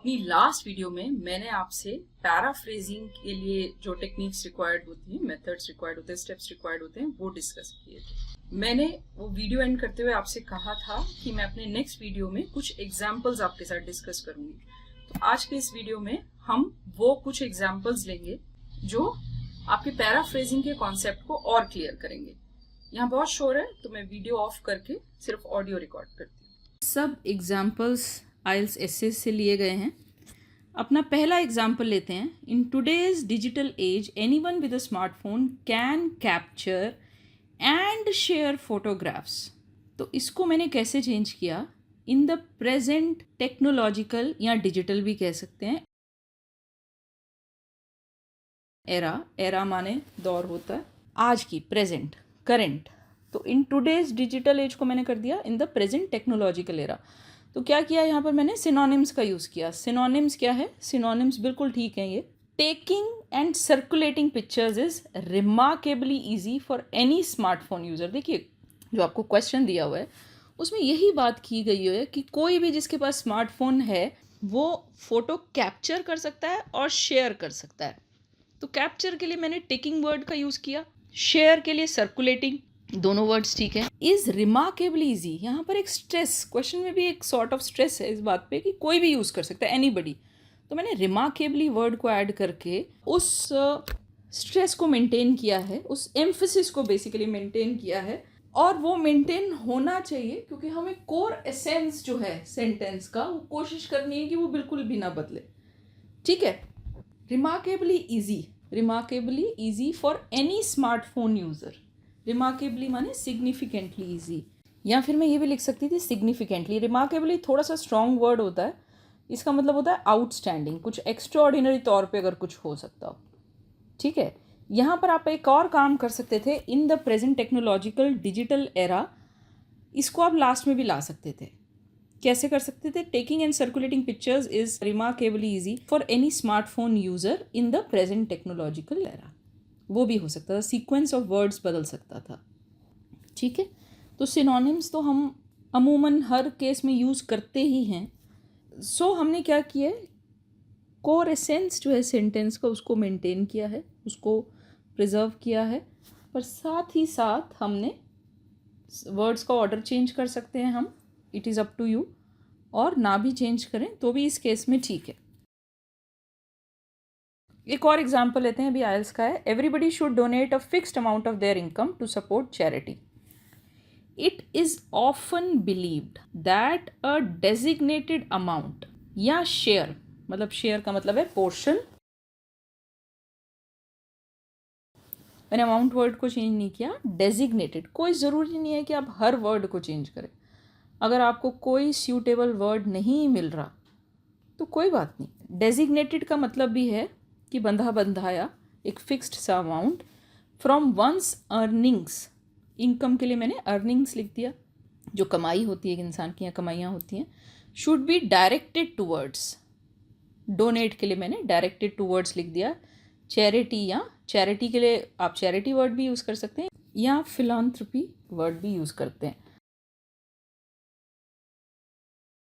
अपनी last video में मैंने आपसे पैराफ्रेजिंग के लिए जो टेक्निक्स रिक्वायर्ड होती हैं, मेथड्स रिक्वायर्ड होते हैं, स्टेप्स रिक्वायर्ड होते हैं, वो डिस्कस किए थे। मैंने वो वीडियो एंड करते हुए आपसे कहा था कि मैं अपने नेक्स्ट वीडियो में कुछ एग्जाम्पल्स आपके साथ डिस्कस करूंगी। तो आज के इस वीडियो में हम वो कुछ एग्जाम्पल्स लेंगे जो आपके पैराफ्रेजिंग के कॉन्सेप्ट को और क्लियर करेंगे। यहाँ बहुत शोर है तो मैं वीडियो ऑफ करके सिर्फ ऑडियो रिकॉर्ड करती हूँ। सब एग्जाम्पल्स आइल्स एसे से लिए गए हैं। अपना पहला एग्जाम्पल लेते हैं। In today's digital age anyone with a smartphone can capture and share photographs. तो इसको मैंने कैसे चेंज किया, इन द प्रेजेंट टेक्नोलॉजिकल या डिजिटल भी कह सकते हैं, एरा माने दौर होता है, आज की, प्रेजेंट, करेंट। तो इन टुडेज डिजिटल एज को मैंने कर दिया in the present technological era. तो क्या किया यहाँ पर मैंने, सिनोनिम्स का यूज़ किया। सिनोनिम्स क्या है, सिनोनिम्स बिल्कुल ठीक है। ये taking and circulating pictures is remarkably easy for any smartphone user. देखिए जो आपको क्वेश्चन दिया हुआ है उसमें यही बात की गई है कि कोई भी जिसके पास स्मार्टफोन है वो फोटो कैप्चर कर सकता है और शेयर कर सकता है। तो कैप्चर के लिए मैंने टेकिंग वर्ड का यूज़ किया, शेयर के लिए सर्कुलेटिंग, दोनों वर्ड्स ठीक है। इज रिमार्केबली ईजी, यहाँ पर एक स्ट्रेस, क्वेश्चन में भी एक सॉर्ट ऑफ स्ट्रेस है इस बात पे कि कोई भी यूज़ कर सकता है, एनीबडी। तो मैंने रिमार्केबली वर्ड को ऐड करके उस स्ट्रेस को मेंटेन किया है, उस एम्फेसिस को बेसिकली मेंटेन किया है। और वो मेंटेन होना चाहिए क्योंकि हमें कोर एसेंस जो है सेंटेंस का वो कोशिश करनी है कि वो बिल्कुल भी ना बदले। ठीक है, remarkably easy for any smartphone user. Remarkably माने सिग्निफिकेंटली ईजी, या फिर मैं ये भी लिख सकती थी सिग्निफिकेंटली। रिमार्केबली थोड़ा सा स्ट्रॉन्ग वर्ड होता है, इसका मतलब होता है आउटस्टैंडिंग, कुछ एक्स्ट्रा ऑर्डिनरी तौर पे अगर कुछ हो सकता हो। ठीक है, यहाँ पर आप एक और काम कर सकते थे, in the present technological digital era, इसको आप लास्ट में भी ला सकते थे। कैसे कर सकते थे, taking and circulating pictures is remarkably easy for any smartphone user in the present technological era. वो भी हो सकता था, सीक्वेंस ऑफ वर्ड्स बदल सकता था। ठीक है, तो सिनोनिम्स तो हम अमूमन हर केस में यूज़ करते ही हैं। सो हमने क्या किया है, कोर एसेंस जो है सेंटेंस का उसको मेंटेन किया है, उसको प्रिजर्व किया है, पर साथ ही साथ हमने वर्ड्स का ऑर्डर चेंज कर सकते हैं हम, it is up to you, और ना भी चेंज करें तो भी इस केस में ठीक है। एक और एग्जाम्पल लेते हैं, अभी आइल्स का है। Everybody should donate a fixed amount of their income to support charity. It is often believed that a designated amount या शेयर, मतलब शेयर का मतलब है पोर्शन, मैंने अमाउंट वर्ड को चेंज नहीं किया, डेजिग्नेटेड। कोई ज़रूरी नहीं है कि आप हर वर्ड को चेंज करें। अगर आपको कोई सूटेबल वर्ड नहीं मिल रहा तो कोई बात नहीं। डेजिग्नेटेड का मतलब भी है कि बंधा बंधाया, एक फिक्स्ड सा amount, from one's earnings. Income के लिए मैंने अर्निंग्स लिख दिया, जो कमाई होती है एक इंसान की, या कमाइयाँ होती हैं। Should be directed towards, donate के लिए मैंने डायरेक्टेड टूवर्ड्स लिख दिया। चैरिटी, या चैरिटी के लिए आप चैरिटी वर्ड भी यूज़ कर सकते हैं या फिलॉन्थ्रपी वर्ड भी यूज़ करते हैं।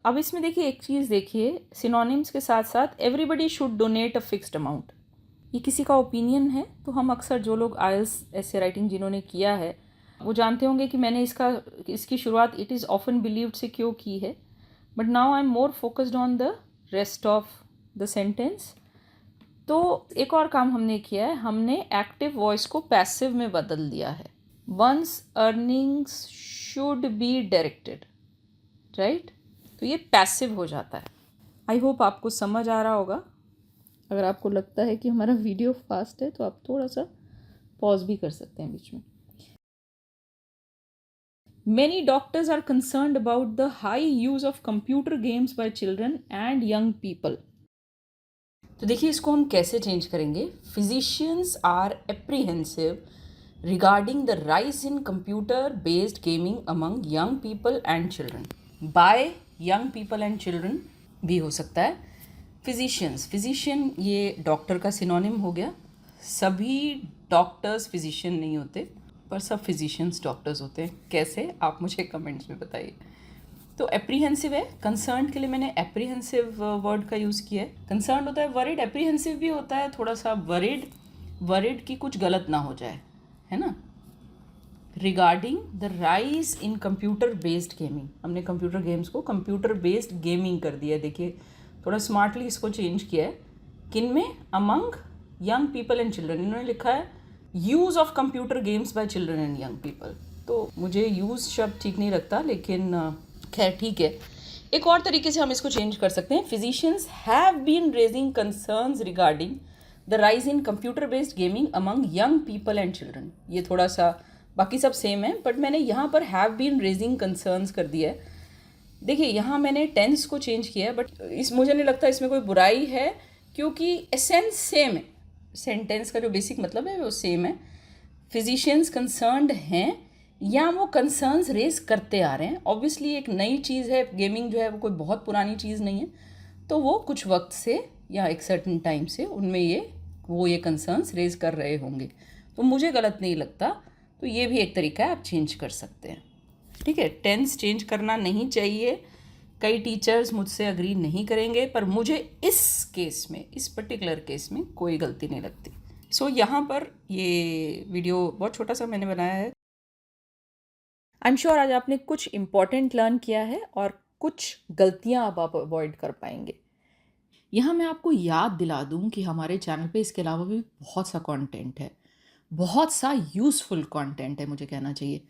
अब इसमें देखिए एक चीज़ देखिए, सिनोनिम्स के साथ साथ everybody should donate a fixed amount, ये किसी का ओपिनियन है। तो हम अक्सर जो लोग आइल्स ऐसे राइटिंग जिन्होंने किया है वो जानते होंगे कि मैंने इसकी शुरुआत इट इज़ ऑफन बिलीव्ड से क्यों की है, but now I am more focused on the rest of the sentence. तो एक और काम हमने किया है, हमने एक्टिव वॉइस को पैसिव में बदल दिया है। One's earnings should be directed, right, तो ये पैसिव हो जाता है। आई होप आपको समझ आ रहा होगा। अगर आपको लगता है कि हमारा वीडियो फास्ट है तो आप थोड़ा सा पॉज भी कर सकते हैं बीच में। Many doctors are concerned about the high use of computer games by children and young people. तो देखिए इसको हम कैसे चेंज करेंगे। Physicians are apprehensive regarding the rise in computer-based gaming among young people and children. By young people and children भी हो सकता है। फिजिशियंस, फिजिशियन ये डॉक्टर का सिनोनिम हो गया। सभी डॉक्टर्स फिजिशियन नहीं होते, पर सब फिजिशियंस डॉक्टर्स होते हैं। कैसे, आप मुझे कमेंट्स में बताइए। तो एप्रीहेंसिव है, कंसर्न के लिए मैंने एप्रीहेंसिव वर्ड का यूज़ किया है। कंसर्न होता है वरिड, एप्रीहेंसिव भी होता है थोड़ा सा वरिड की कुछ गलत ना हो जाए, है ना। Regarding the rise in computer based gaming, हमने कंप्यूटर गेम्स को कंप्यूटर बेस्ड गेमिंग कर दिया। देखिए थोड़ा स्मार्टली इसको चेंज किया है। किन में? Among young people and children. इन्होंने लिखा है use of computer games bye children and young people. तो मुझे यूज़ शब्द ठीक नहीं लगता, लेकिन खैर ठीक है। एक और तरीके से हम इसको चेंज कर सकते हैं, physicians have been raising concerns regarding the rise in computer based gaming among young people and children. ये थोड़ा सा, बाकी सब सेम है, बट मैंने यहाँ पर हैव बीन रेजिंग कंसर्न्स कर दिया है। देखिए यहाँ मैंने टेंस को चेंज किया है, बट मुझे नहीं लगता इसमें कोई बुराई है, क्योंकि एसेंस सेम है। सेंटेंस का जो बेसिक मतलब है वो सेम है। फिजिशियंस कंसर्न्ड हैं या वो कंसर्न्स रेज करते आ रहे हैं। ऑब्वियसली एक नई चीज़ है, गेमिंग जो है वो कोई बहुत पुरानी चीज़ नहीं है, तो वो कुछ वक्त से या एक सर्टन टाइम से उनमें ये कंसर्न्स रेज कर रहे होंगे, तो मुझे गलत नहीं लगता। तो ये भी एक तरीका है, आप चेंज कर सकते हैं। ठीक है, टेंस चेंज करना नहीं चाहिए। कई टीचर्स मुझसे अग्री नहीं करेंगे, पर मुझे इस केस में, इस पर्टिकुलर केस में कोई गलती नहीं लगती। सो यहाँ पर ये वीडियो बहुत छोटा सा मैंने बनाया है। आई एम श्योर आज आपने कुछ इम्पॉर्टेंट लर्न किया है और कुछ गलतियाँ अब आप अवॉइड कर पाएंगे। यहाँ मैं आपको याद दिला दूँ कि हमारे चैनल पे इसके अलावा भी बहुत सा कंटेंट है, बहुत सा यूज़फुल कंटेंट है, मुझे कहना चाहिए।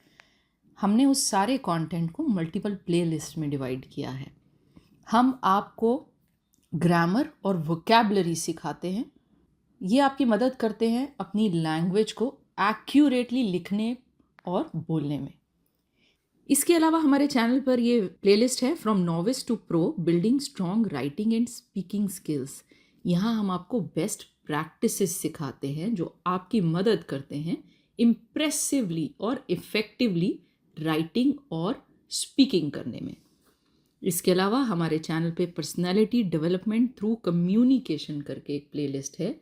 हमने उस सारे कंटेंट को मल्टीपल प्लेलिस्ट में डिवाइड किया है। हम आपको ग्रामर और वोकैबुलरी सिखाते हैं। ये आपकी मदद करते हैं अपनी लैंग्वेज को एक्यूरेटली लिखने और बोलने में। इसके अलावा हमारे चैनल पर ये प्लेलिस्ट है from novice to pro, building strong writing and speaking skills. यहाँ हम आपको बेस्ट प्रैक्टिसेस सिखाते हैं जो आपकी मदद करते हैं इम्प्रेसिवली और इफ़ेक्टिवली राइटिंग और स्पीकिंग करने में। इसके अलावा हमारे चैनल पे पर्सनालिटी डेवलपमेंट थ्रू कम्युनिकेशन करके एक प्लेलिस्ट है।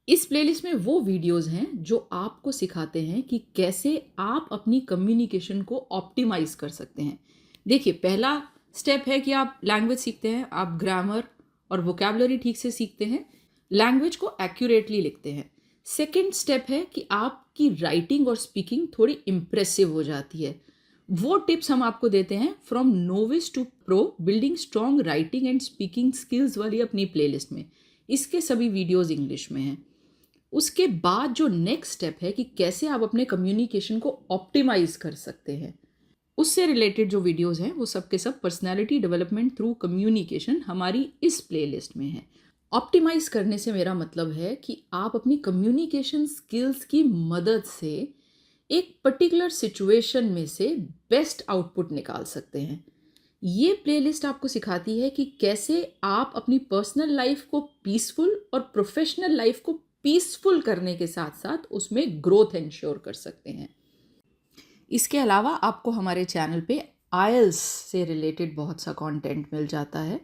इस प्लेलिस्ट में वो वीडियोस हैं जो आपको सिखाते हैं कि कैसे आप अपनी कम्युनिकेशन को ऑप्टिमाइज कर सकते हैं। देखिए पहला स्टेप है कि आप लैंग्वेज सीखते हैं, आप ग्रामर और वोकैबुलरी ठीक से सीखते हैं, लैंग्वेज को एक्यूरेटली लिखते हैं। सेकेंड स्टेप है कि आपकी राइटिंग और स्पीकिंग थोड़ी इम्प्रेसिव हो जाती है। वो टिप्स हम आपको देते हैं from novice to pro, building strong writing and speaking skills वाली अपनी प्लेलिस्ट में। इसके सभी वीडियोस इंग्लिश में हैं। उसके बाद जो नेक्स्ट स्टेप है कि कैसे आप अपने कम्युनिकेशन को ऑप्टिमाइज कर सकते हैं, उससे रिलेटेड जो वीडियोस हैं वो सब के सब पर्सनालिटी डेवलपमेंट थ्रू कम्युनिकेशन हमारी इस प्लेलिस्ट में है। ऑप्टिमाइज करने से मेरा मतलब है कि आप अपनी कम्युनिकेशन स्किल्स की मदद से एक पर्टिकुलर सिचुएशन में से बेस्ट आउटपुट निकाल सकते हैं। ये प्लेलिस्ट आपको सिखाती है कि कैसे आप अपनी पर्सनल लाइफ को पीसफुल और प्रोफेशनल लाइफ को पीसफुल करने के साथ साथ उसमें ग्रोथ इंश्योर कर सकते हैं। इसके अलावा आपको हमारे चैनल पे आईएलटीएस से रिलेटेड बहुत सा कंटेंट मिल जाता है।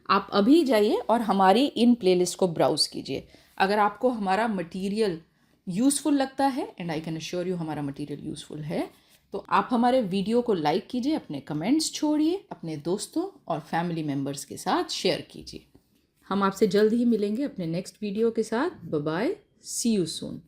आप अभी जाइए और हमारी इन प्लेलिस्ट को ब्राउज कीजिए। अगर आपको हमारा मटेरियल यूज़फुल लगता है, and I can assure you हमारा मटेरियल यूज़फुल है, तो आप हमारे वीडियो को लाइक कीजिए, अपने कमेंट्स छोड़िए, अपने दोस्तों और फैमिली मेम्बर्स के साथ शेयर कीजिए। हम आपसे जल्द ही मिलेंगे अपने नेक्स्ट वीडियो के साथ। Bye bye, see you soon.